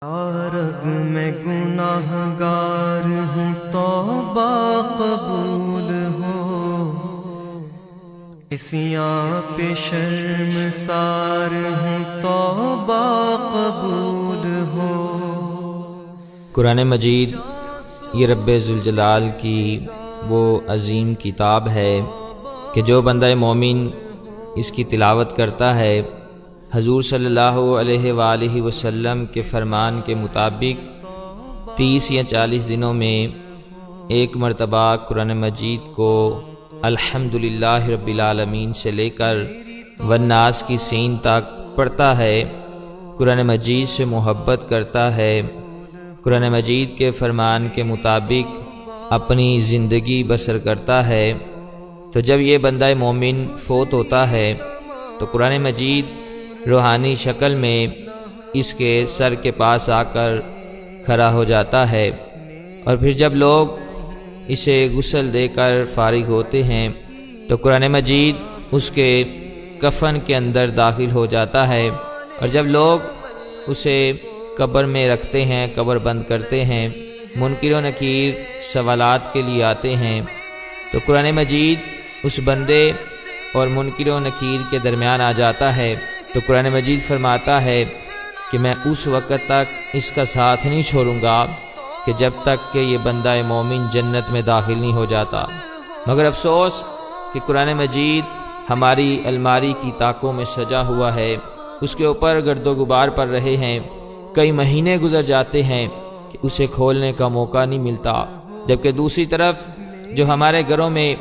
رگ میں گناہگار ہوں توبہ قبول ہو، عصیاں پہ شرمسار ہوں توبہ قبول ہو۔ قرآن مجید یہ رب ذوالجلال کی وہ عظیم کتاب ہے کہ جو بندہ مومن اس کی تلاوت کرتا ہے، حضور صلی اللہ علیہ وآلہ وسلم کے فرمان کے مطابق 30 یا 40 دنوں میں ایک مرتبہ قرآن مجید کو الحمدللہ رب العالمین سے لے کر والناس کی سین تک پڑھتا ہے، قرآن مجید سے محبت کرتا ہے، قرآن مجید کے فرمان کے مطابق اپنی زندگی بسر کرتا ہے، تو جب یہ بندہ مومن فوت ہوتا ہے تو قرآن مجید روحانی شکل میں اس کے سر کے پاس آ کر کھڑا ہو جاتا ہے، اور پھر جب لوگ اسے غسل دے کر فارغ ہوتے ہیں تو قرآن مجید اس کے کفن کے اندر داخل ہو جاتا ہے، اور جب لوگ اسے قبر میں رکھتے ہیں، قبر بند کرتے ہیں، منکر و نکیر سوالات کے لیے آتے ہیں، تو قرآن مجید اس بندے اور منکر و نکیر کے درمیان آ جاتا ہے۔ تو قرآن مجید فرماتا ہے کہ میں اس وقت تک اس کا ساتھ نہیں چھوڑوں گا کہ جب تک کہ یہ بندہ مومن جنت میں داخل نہیں ہو جاتا۔ مگر افسوس کہ قرآن مجید ہماری الماری کی طاقوں میں سجا ہوا ہے، اس کے اوپر گرد و غبار پڑ رہے ہیں، کئی مہینے گزر جاتے ہیں کہ اسے کھولنے کا موقع نہیں ملتا، جبکہ دوسری طرف جو ہمارے گھروں میں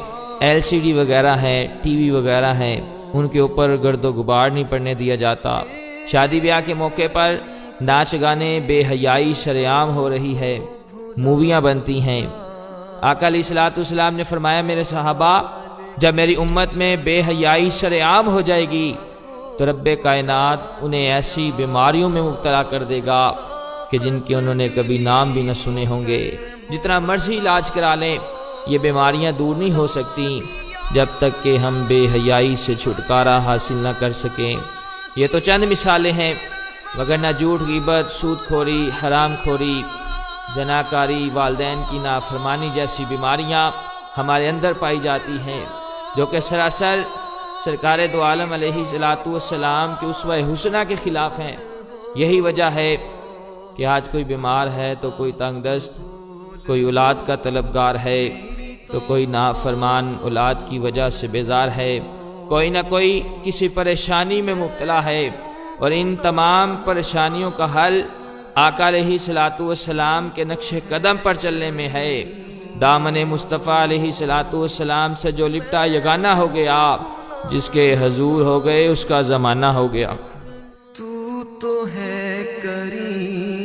LCD وغیرہ ہیں، ٹی وی وغیرہ ہیں، ان کے اوپر گرد و غبار نہیں پڑنے دیا جاتا۔ شادی بیاہ کے موقع پر ناچ گانے بے حیائی شرعام ہو رہی ہے، موویاں بنتی ہیں۔ آقا علیہ الصلوۃ والسلام نے فرمایا، میرے صحابہ جب میری امت میں بے حیائی شرعام ہو جائے گی تو رب کائنات انہیں ایسی بیماریوں میں مبتلا کر دے گا کہ جن کے انہوں نے کبھی نام بھی نہ سنے ہوں گے۔ جتنا مرضی علاج کرا لیں یہ بیماریاں دور نہیں ہو سکتی جب تک کہ ہم بے حیائی سے چھٹکارا حاصل نہ کر سکیں۔ یہ تو چند مثالیں ہیں، وگرنہ جھوٹ، غیبت، سود خوری، حرام خوری، زناکاری، والدین کی نافرمانی جیسی بیماریاں ہمارے اندر پائی جاتی ہیں، جو کہ سراسر سرکار دو عالم علیہ الصلوۃ والسلام کے اسوہ حسنہ کے خلاف ہیں۔ یہی وجہ ہے کہ آج کوئی بیمار ہے تو کوئی تنگ دست، کوئی اولاد کا طلبگار ہے تو کوئی نافرمان اولاد کی وجہ سے بیزار ہے، کوئی نہ کوئی کسی پریشانی میں مبتلا ہے، اور ان تمام پریشانیوں کا حل آقا علیہ الصلوۃ والسلام کے نقش قدم پر چلنے میں ہے۔ دامن مصطفیٰ علیہ الصلوۃ والسلام سے جو لپٹا یگانہ ہو گیا، جس کے حضور ہو گئے اس کا زمانہ ہو گیا۔ تو ہے کریم